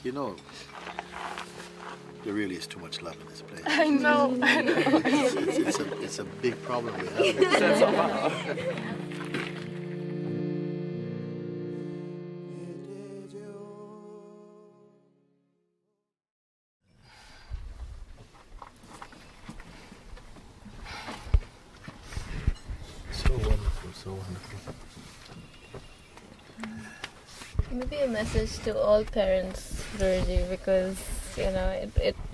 You know, there really is too much love in this place. I know. It's a big problem we have. So wonderful. Maybe a message to all parents, Guruji, because you know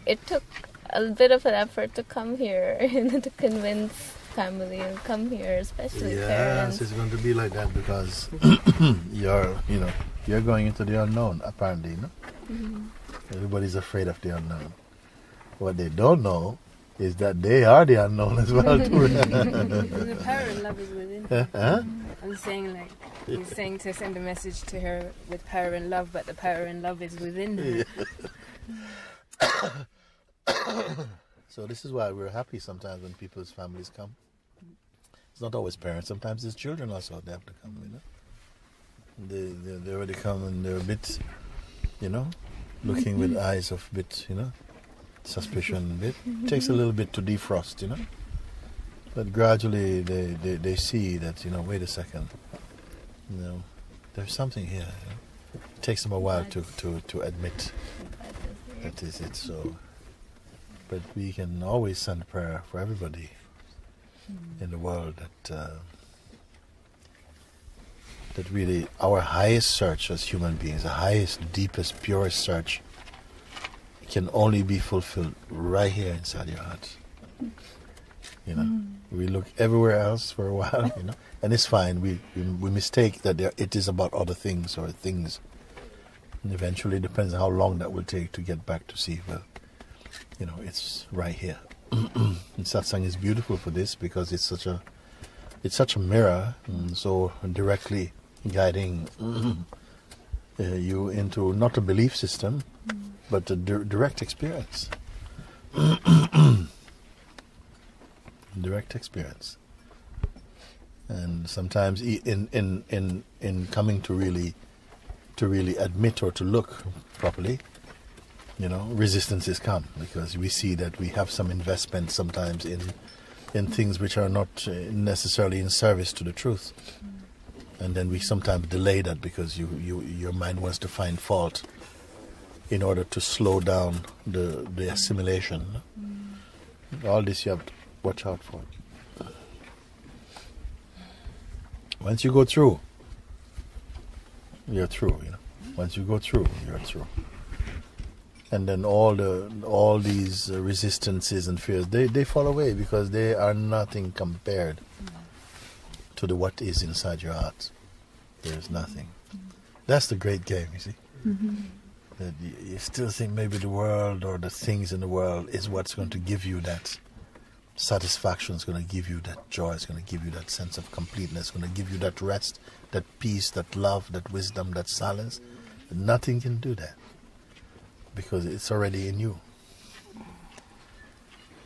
it took a bit of an effort to come here, to convince family and come here, especially parents. Yes, it's going to be like that because you're going into the unknown. Apparently, no. Mm-hmm. Everybody's afraid of the unknown. What they don't know is that they are the unknown as well too. The power of love is within. I'm saying he's saying to send a message to her with power and love, but the power and love is within her. Yeah. So this is why we're happy sometimes when people's families come. It's not always parents. Sometimes it's children also. They have to come. They already come and they're a bit, looking with eyes of a bit, suspicion. It takes a little bit to defrost, but gradually they see that, wait a second, there's something here. It takes them a while to admit that is it. So, but we can always send prayer for everybody in the world that really our highest search as human beings, the highest, deepest, purest search can only be fulfilled right here inside your heart. We look everywhere else for a while, and it's fine. We mistake that it is about other things or things, and eventually it depends on how long that will take to get back to see. Well, it's right here. And Satsang is beautiful for this because it's such a mirror, and so directly guiding you into not a belief system, but a direct experience. Direct experience. And sometimes in coming to really admit or to look properly, resistances come because we see that we have some investment sometimes in things which are not necessarily in service to the truth. And then we sometimes delay that because your mind wants to find fault in order to slow down the assimilation. All this you have to watch out for. Once you go through, you're through. Once you go through, you're through. And then all these resistances and fears, they fall away because they are nothing compared to the what is inside your heart. There's nothing. That's the great game, you see. That you still think maybe the world or the things in the world is what's going to give you that satisfaction, is going to give you that joy, is going to give you that sense of completeness, going to give you that rest, that peace, that love, that wisdom, that silence. Nothing can do that because it's already in you.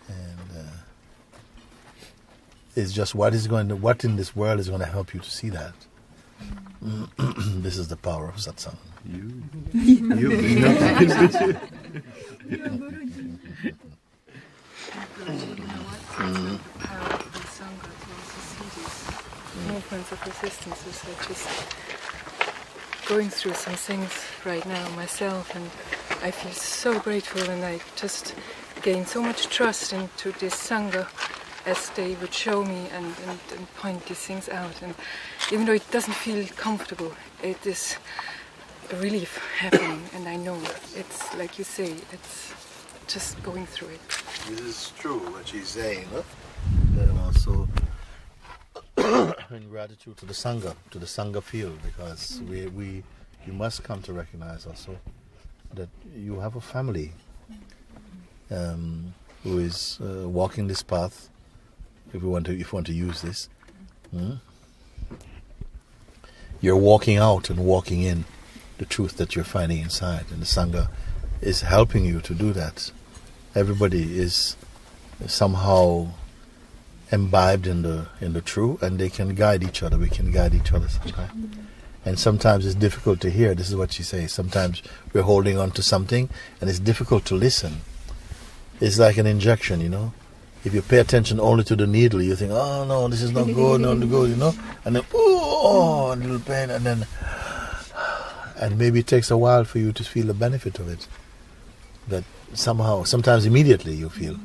And it's just what in this world is going to help you to see that. This is the power of Satsang. Movements of resistances. I'm just going through some things right now myself, and I feel so grateful, and I just gain so much trust into this Sangha as they would show me and point these things out. And even though it doesn't feel comfortable, it is a relief happening, and I know it's like you say, it's just going through it. This is true what she's saying, huh? And also in gratitude to the Sangha field, because you must come to recognize also that you have a family who is walking this path. If you want to use this, you're walking out and walking in the truth that you're finding inside, and the Sangha is helping you to do that. Everybody is somehow imbibed in the true, and they can guide each other. We can guide each other sometimes. And sometimes it's difficult to hear. This is what she says. Sometimes we're holding on to something and it's difficult to listen. It's like an injection, you know. If you pay attention only to the needle, you think, oh no, this is not good, not good, you know. And then, oh, a little pain, and then, and maybe it takes a while for you to feel the benefit of it. That somehow, sometimes immediately you feel,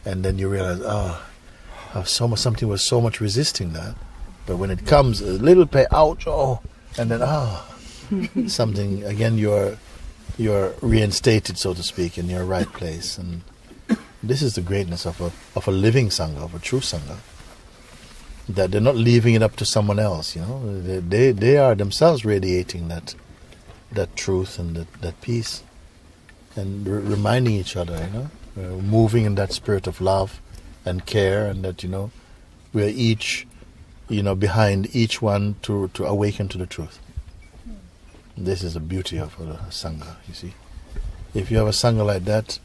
and then you realize, how something was so much resisting that. But when it comes, a little pain, ouch, oh, and then, something, again, you're reinstated, so to speak, in your right place. And this is the greatness of a living Sangha, of a true Sangha. That they're not leaving it up to someone else, you know. They are themselves radiating that truth and that peace. And reminding each other, you know, moving in that spirit of love and care, and that, you know, we're each, you know, behind each one to awaken to the truth. This is the beauty of a Sangha, you see. If you have a Sangha like that,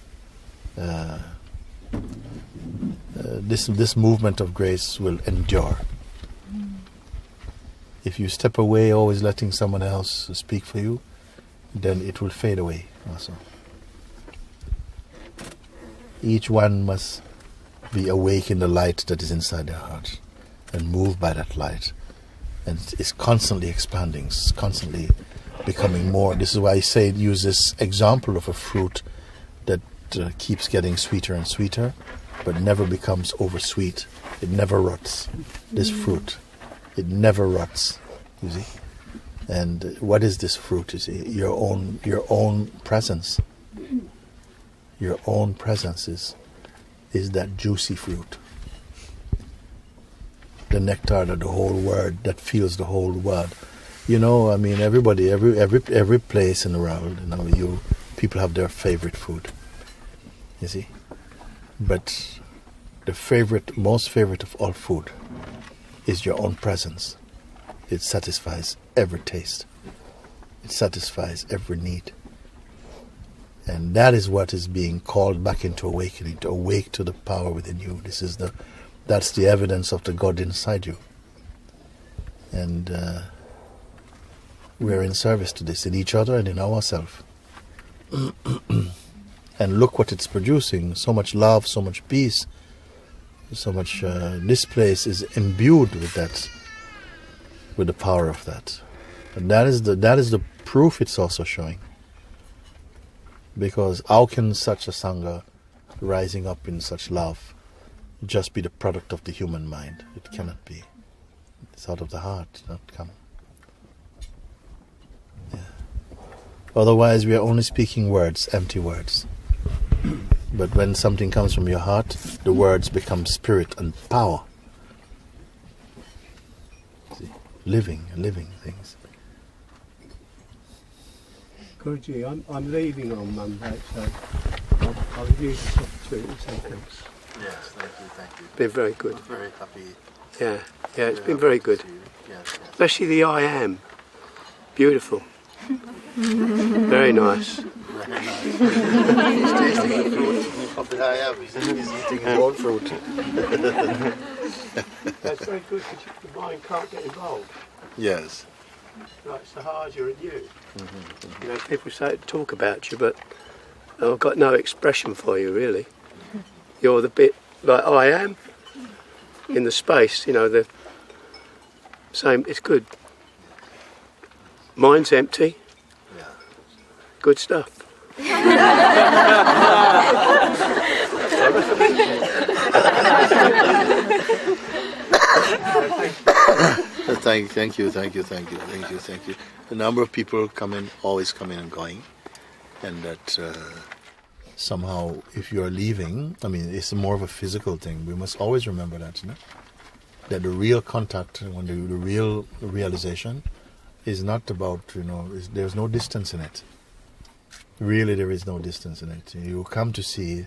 this movement of grace will endure. If you step away, always letting someone else speak for you, then it will fade away also. Each one must be awake in the light that is inside their heart and moved by that light. And it's constantly expanding, it's constantly becoming more. This is why I say use this example of a fruit that keeps getting sweeter and sweeter, but never becomes oversweet. It never rots. This fruit, it never rots. You see, and what is this fruit? You see, your own presence. Your own presence is that juicy fruit. The nectar that the whole world, that fills the whole world. You know, I mean, everybody, every place in the world, you know, people have their favorite food. You see, but the most favorite of all food is your own presence. It satisfies every taste. It satisfies every need. And that is what is being called back into awakening, to awake to the power within you. That's the evidence of the God inside you. And we're in service to this, in each other and in ourselves. And look what it's producing. So much love, so much peace, so much... this place is imbued with that, with the power of that. And that is the proof it's also showing. Because how can such a Sangha rising up in such love just be the product of the human mind? It cannot be. It's out of the heart, not come. Yeah. Otherwise we are only speaking words, empty words. But when something comes from your heart, the words become spirit and power. See? Living things. Guruji, I'm leaving on Monday, so I'll use this opportunity to say thanks. Yes, thank you. Been very good. I'm very happy. Yeah, it's been very good. Yes. Especially the I am. Beautiful. Very nice. Very nice. He's tasting the fruit of the I am. He's eating his own fruit. That's very good because the mind can't get involved. Yes. Like Sahaja and you. You know, people talk about you, but I've got no expression for you, really. You're the bit like I am in the space, you know, the same. It's good. Mine's empty. Yeah. Good stuff. Thank you. The number of people always coming and going, and that somehow if you are leaving, I mean, it's more of a physical thing. We must always remember that, you know? That the real contact, when the real realization is not about, you know, there's no distance in it. Really, there is no distance in it. You come to see,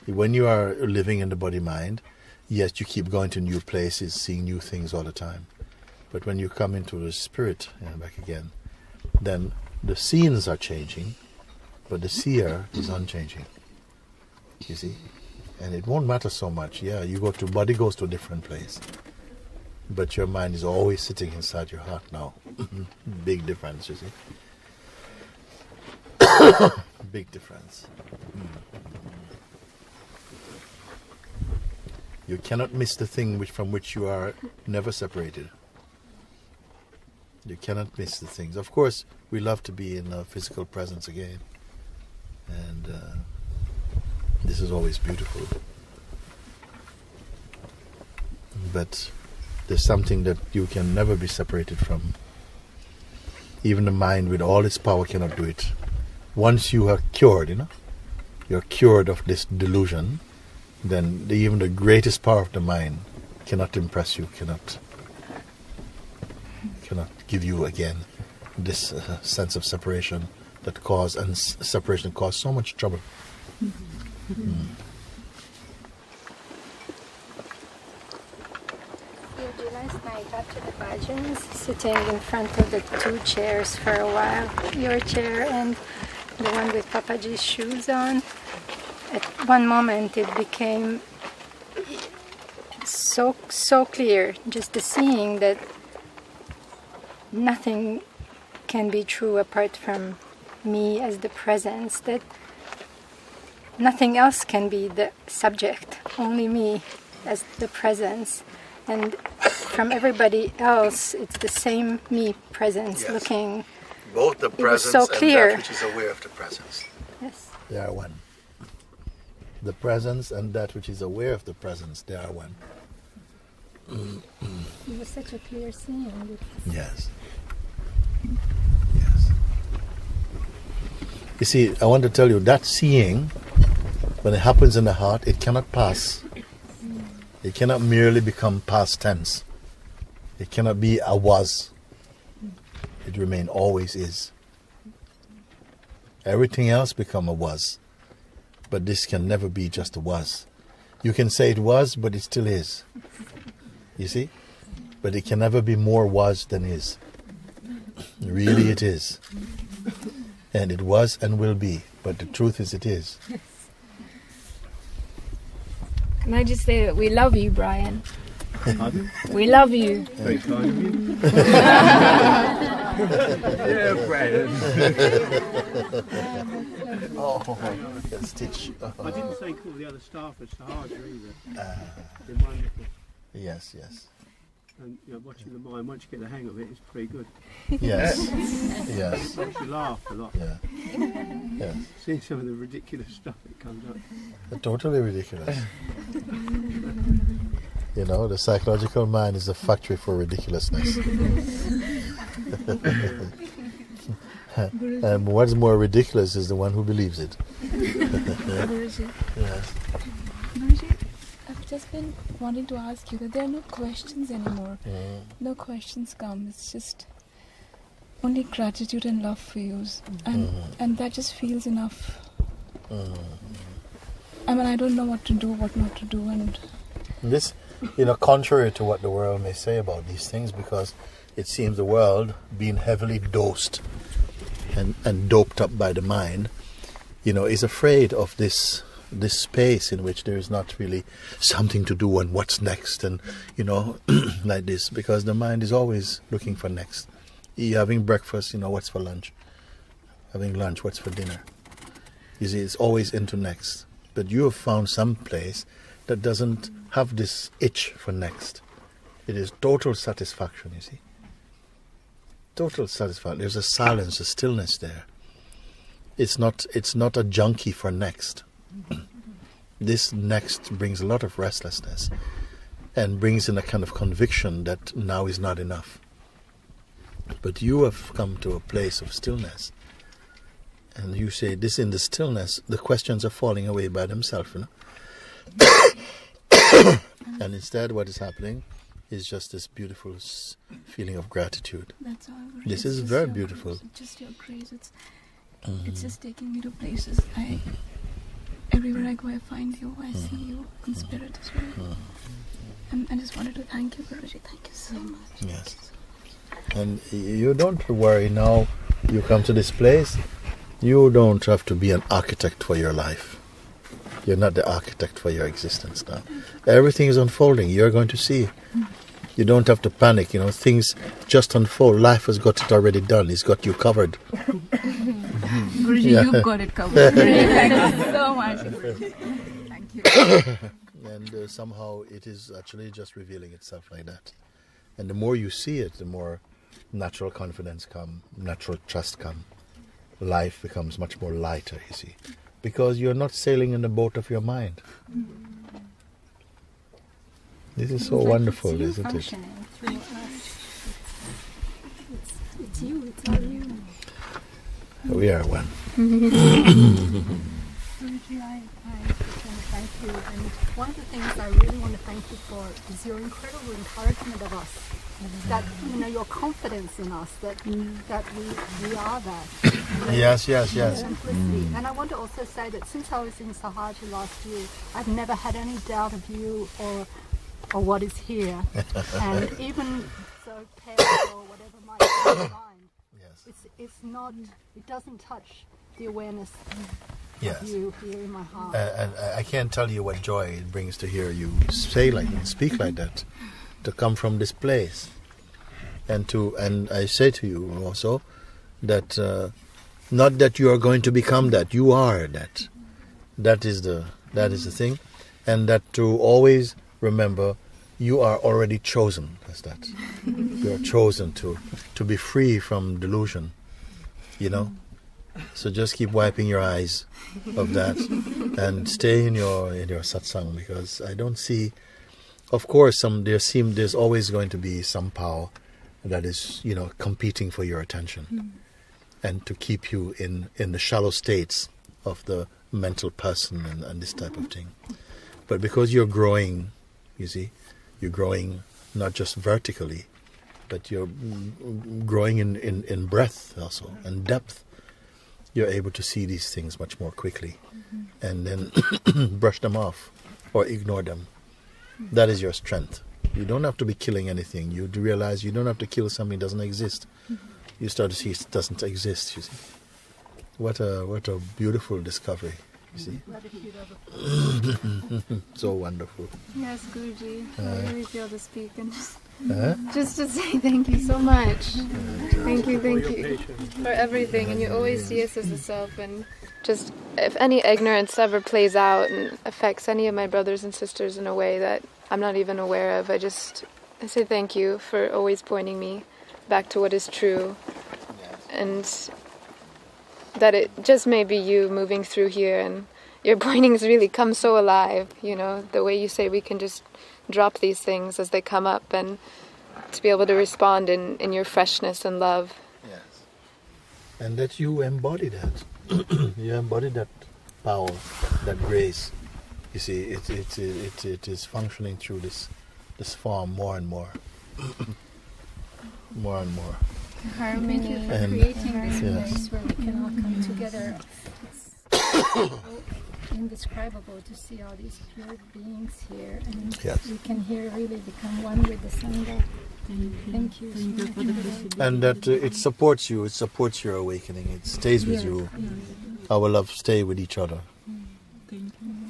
when you are living in the body-mind, yes, you keep going to new places, seeing new things all the time. But when you come into the spirit, back again, then the scenes are changing, but the seer is unchanging. You see? And it won't matter so much. Yeah, body goes to a different place. but your mind is always sitting inside your heart now. Big difference, you see. Big difference. You cannot miss the thing from which you are never separated. You cannot miss the things. Of course, we love to be in a physical presence again. And this is always beautiful. But there's something that you can never be separated from. Even the mind with all its power cannot do it. Once you are cured, you're cured of this delusion, then even the greatest power of the mind cannot impress you, cannot give you again this sense of separation that separation caused so much trouble. Last night after the bhajans, sitting in front of the two chairs for a while, your chair and the one with Papaji's shoes on, at one moment it became so clear, just the seeing that nothing can be true apart from me as the presence, that nothing else can be the subject, only me as the presence. And from everybody else, it's the same me presence looking. Both the presence so clear. and that which is aware of the presence. Yes. They are one. The presence and that which is aware of the presence, they are one. It was such a clear seeing. Yes. Yes. You see, I want to tell you, that seeing, when it happens in the heart, it cannot pass. It cannot merely become past tense. It cannot be a was. It remain always is. Everything else become a was. But this can never be just a was. You can say it was, but it still is. You see? But it can never be more was than is. Really it is. And it was and will be. But the truth is it is. Can I just say that we love you, Brian? Pardon? We love you. Very kind of you. Yeah, Brian. That stitch. I didn't say call the other staff at Sahaja either. They're wonderful. Yes. And watching the mind, once you get the hang of it, it's pretty good. Yes. Yes. Makes you laugh a lot. Yeah. Yes. Seeing some of the ridiculous stuff that comes up. They're totally ridiculous. The psychological mind is a factory for ridiculousness. And what's more ridiculous is the one who believes it. Guruji. Yes. Guruji, I've just been wanting to ask you that there are no questions anymore. No questions come. It's just only gratitude and love for you. And that just feels enough. I mean, I don't know what to do, what not to do. And this, contrary to what the world may say about these things, because it seems the world, being heavily dosed and doped up by the mind, is afraid of this space in which there is not really something to do and what's next, and like this, because the mind is always looking for next. You're having breakfast, what's for lunch? Having lunch, what's for dinner? You see, it's always into next. But you have found some place that doesn't have this itch for next. It is total satisfaction, you see. Total satisfaction. There's a silence, a stillness there. It's not a junkie for next. This next brings a lot of restlessness and brings in a kind of conviction that now is not enough. But you have come to a place of stillness. And you say, this in the stillness, the questions are falling away by themselves, And instead what is happening is just this beautiful feeling of gratitude. that's all. This is very beautiful. Grace. It's just your grace. It's just taking me to places. Everywhere I go, I find you. I see you in spirit as well. And I just wanted to thank you, Guruji. Thank you so much. Yes. And you don't worry now. You come to this place. You don't have to be an architect for your life. You're not the architect for your existence now. Everything is unfolding. You're going to see. You don't have to panic, you know, things just unfold. Life has got it already done. It's got you covered. Guruji, you've got it covered. Thank you so much. Thank you. And somehow it is actually just revealing itself like that. And the more you see it, the more natural confidence come, natural trust come. Life becomes much more lighter, you see. Because you're not sailing in the boat of your mind. This is so wonderful, isn't it? It's you, it's all you. We are one. Guruji, I just want to thank you. And one of the things I really want to thank you for is your incredible encouragement of us. That, you know, your confidence in us, that we are that. Yes. Simplicity. And I want to also say that since I was in Sahaja last year, I've never had any doubt of you or what is here. And even so pale or whatever might be in your mind, it's not, it doesn't touch the awareness of you here in my heart. And I can't tell you what joy it brings to hear you say like that, speak like that, to come from this place. And I say to you also that not that you are going to become that, you are that. That is the thing. And that to always remember you are already chosen as that. You are chosen to be free from delusion, you know. So just keep wiping your eyes of that and stay in your satsang, because I don't see, of course, there's always going to be some power that is, you know, competing for your attention and to keep you in the shallow states of the mental person and this type of thing. But because you're growing, you see, you're growing not just vertically, but you're growing in breadth also and depth. You're able to see these things much more quickly and then brush them off or ignore them. That is your strength. You don't have to be killing anything. You realize you don't have to kill something that doesn't exist. You start to see it doesn't exist, you see. What a beautiful discovery, you see. So wonderful. Yes, Guruji. I really feel to speak and just to say thank you so much. Thank you for everything. And you always see us as the self. And just if any ignorance ever plays out and affects any of my brothers and sisters in a way that I'm not even aware of, I say thank you for always pointing me back to what is true. And that it just may be you moving through here, and your pointings really come so alive, you know, the way you say we can just drop these things as they come up and to be able to respond in your freshness and love. Yes. And that you embody that. You embody that power, that grace. You see, it is functioning through this form more and more. More and more. Thank you for creating this place where we can all come together. It's indescribable to see all these pure beings here, and we can here really become one with the Sangha. Thank you so much. And that it supports you, it supports your awakening, it stays with you. Our love stay with each other.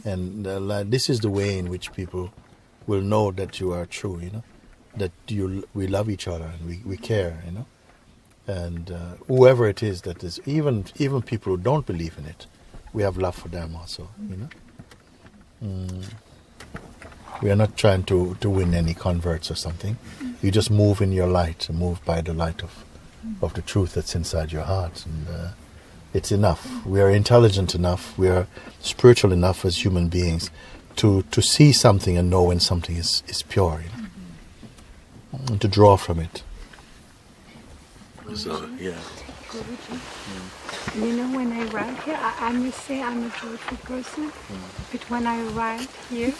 And this is the way in which people will know that you are true, you know, that we love each other and we care, you know. And whoever it is that is, even people who don't believe in it, we have love for them also, you know. We are not trying to win any converts or something. You just move in your light, move by the light of the truth that's inside your heart, and it's enough. We are intelligent enough, we are spiritual enough as human beings to see something and know when something is pure, you know, and to draw from it. So, yeah. You know, when I arrive here, I must say I'm a joyful person, but when I arrived here,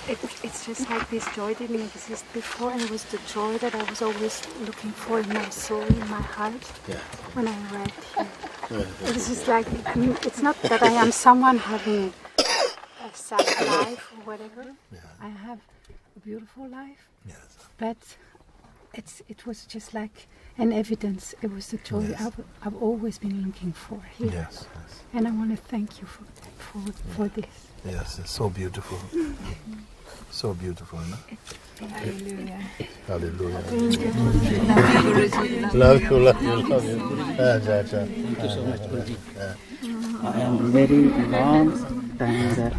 it's just like this joy didn't exist before, and it was the joy that I was always looking for in my soul, in my heart, when I arrived here. It was just like, I mean, it's not that I am someone having a sad life or whatever. I have a beautiful life, but it was just like an evidence. It was the joy I've always been looking for here. And I want to thank you for that. for this. Yes, it's so beautiful. So beautiful, no? Hallelujah. Hallelujah. Love you. Thank you so much, Guruji. I am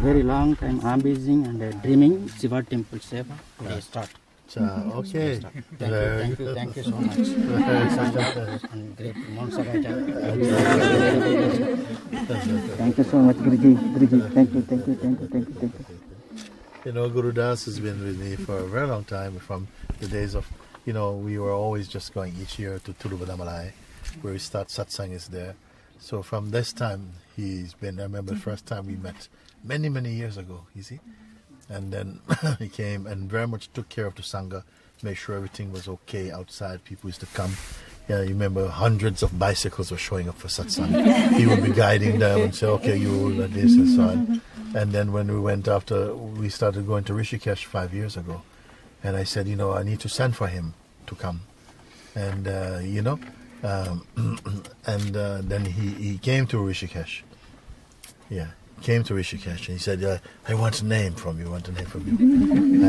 very long time amazing and dreaming Shiva temple seva. Today start. Okay. Thank you so much. And great Monte. Thank you so much, Guruji. Thank you. You know, Guru Das has been with me for a very long time, from the days of, we were always just going each year to Tuluvannamalai, where we start Satsang is there. So from this time, he's been, I remember the first time we met many, many years ago, you see. And then he came and very much took care of the Sangha, made sure everything was okay outside. People used to come. Yeah, you remember hundreds of bicycles were showing up for Satsang. He would be guiding them and say, okay, you like this and so on. And then when we went after, we started going to Rishikesh 5 years ago. And I said, I need to send for him to come. And, then he came to Rishikesh. Yeah, came to Rishikesh. And he said, I want a name from you, I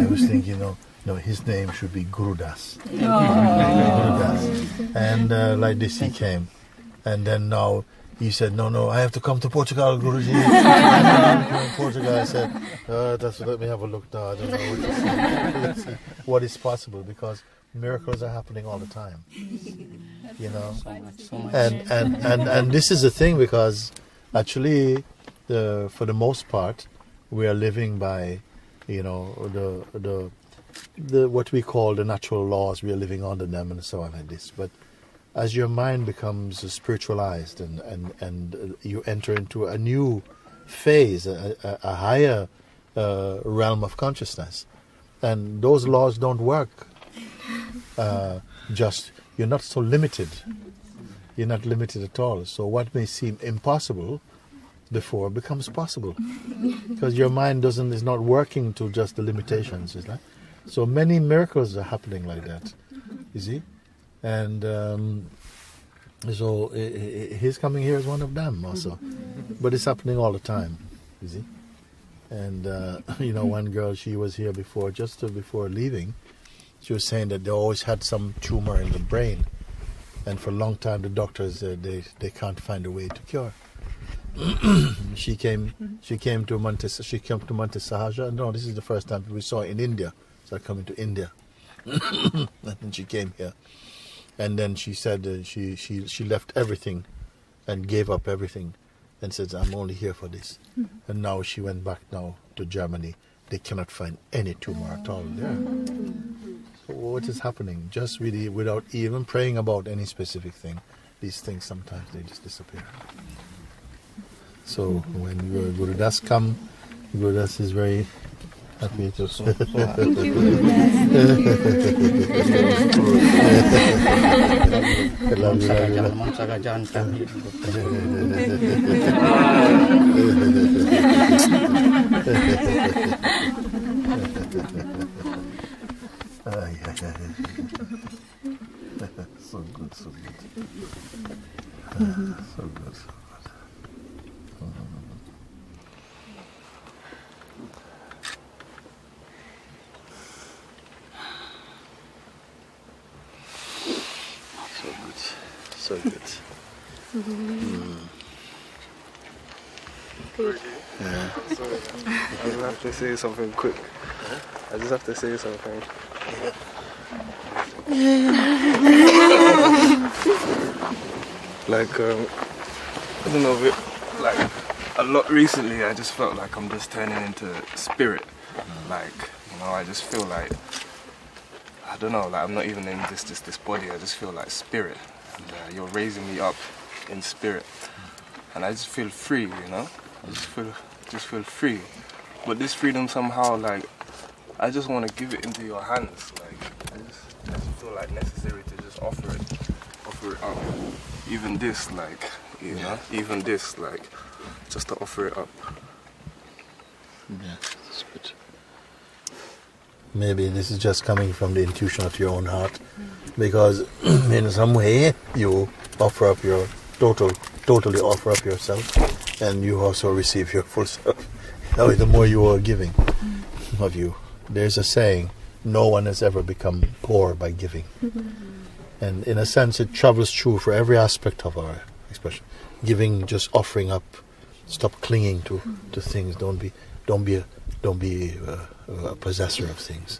was thinking, no, his name should be Guru Das. Guru Das. And like this he came. And then now he said, no, I have to come to Portugal, Guruji. Portugal. I said, let me have a look now. I don't know what is possible, because miracles are happening all the time. So much. And this is the thing, because actually, for the most part, we are living by, the what we call the natural laws. We are living under them and so on like this. But as your mind becomes spiritualized and you enter into a new phase, a higher realm of consciousness, and those laws don't work. You're not so limited. You're not limited at all. So what may seem impossible before becomes possible, because your mind is not working to just the limitations. Is that? So many miracles are happening like that. You see, and so his coming here is one of them also, but it's happening all the time. You see, and one girl, she was here before, just before leaving. She was saying that they always had some tumor in the brain, and for a long time the doctors they can't find a way to cure. She came to Monte. She came to Monte Sahaja. No, this is the first time we saw her in India. Started coming to India, and then she came here, and then she said she left everything, and gave up everything, and said, I'm only here for this. And now she went back now to Germany. They cannot find any tumor at all there. So what is happening? Just really, without even praying about any specific thing, these things sometimes they just disappear. So when Guru Das come, Guru Das is very happy to. Thank you, So good. So good. So good. Good. Yeah. Sorry, I just have to say something quick. I just have to say something. Like, I don't know, like, a lot recently I just felt like I'm just turning into spirit. Like, I just feel like, I don't know, like I'm not even in this body, I just feel like spirit. And you're raising me up in spirit. And I just feel free, I just feel free. But this freedom somehow, like, I just want to give it into your hands. Like, I just feel like necessary to just offer it up. Even this, like, even this, like, just to offer it up. Yeah, that's good. Maybe this is just coming from the intuition of your own heart, because in some way you offer up totally offer up yourself and you also receive your full self. The more you are giving of you. There's a saying, no one has ever become poor by giving. And in a sense, it travels through for every aspect of our expression. Giving, just offering up. Stop clinging to things. Don't be a possessor of things.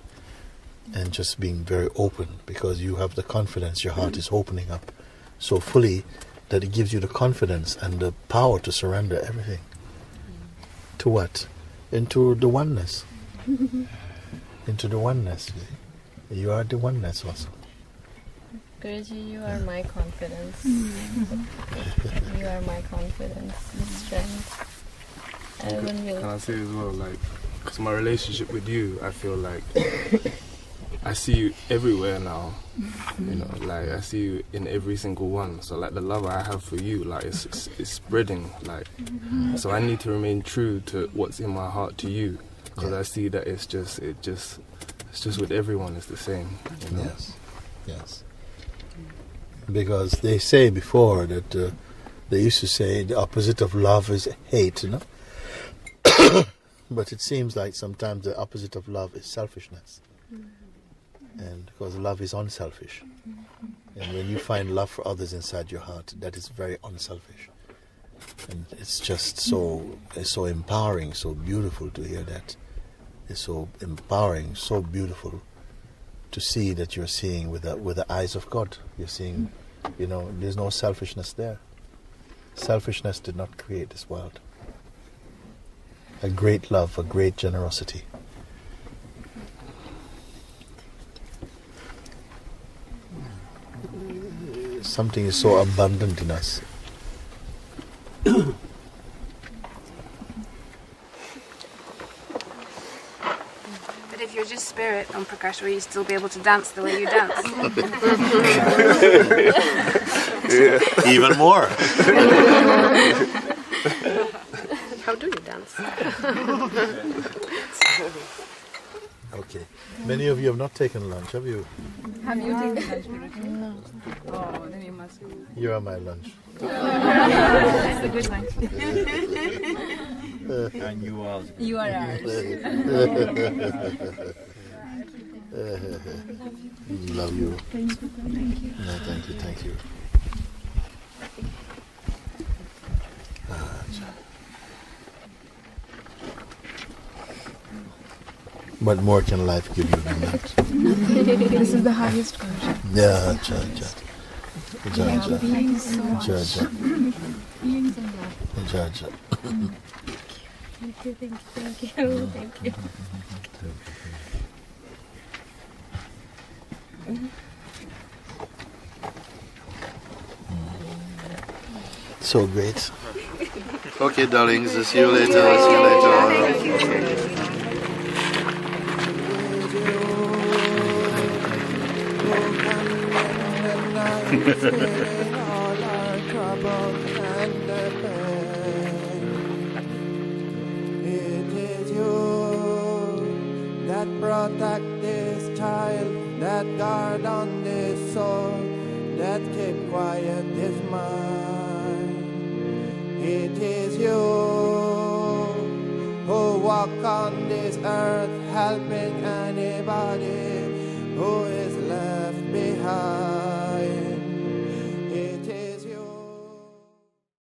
And just being very open, because you have the confidence. Your heart is opening up so fully that it gives you the confidence and the power to surrender everything. To what? Into the oneness. Into the oneness. You are the oneness also. Guruji, you are my confidence. You are my confidence, strength. Can I say as well, like, because my relationship with you, I feel like I see you everywhere now. You know, like I see you in every single one. So like the love I have for you, like it's spreading. Like, so I need to remain true to what's in my heart to you, because I see that it's just with everyone. It's the same. You know? Yes. Because they say before that they used to say the opposite of love is hate, you know. But it seems like sometimes the opposite of love is selfishness. And because love is unselfish. And when you find love for others inside your heart, that is very unselfish. And it's just so empowering, so beautiful to hear that. It's so empowering, so beautiful to see that you're seeing with the eyes of God. You're seeing, you know, there's no selfishness there. Selfishness did not create this world. A great love, a great generosity. Something is so abundant in us. But if you're just spirit on Prakash, will you still be able to dance the way you dance? Even more. How do you dance? Okay. Many of you have not taken lunch, have you? Have you taken lunch? No. Oh, then you must. You are my lunch. That's a good lunch. And you are. You are ours. Love you. Thank you. No, thank you. What more can life give you than that? This is the highest culture. Yeah, Being so much. Being so much. Thank you. So great. Okay, darlings, see you later. All our troubles and the pain. It is you that protect this child, that guard on this soul, that keep quiet this mind. It is you who walk on this earth, helping anybody who is left behind.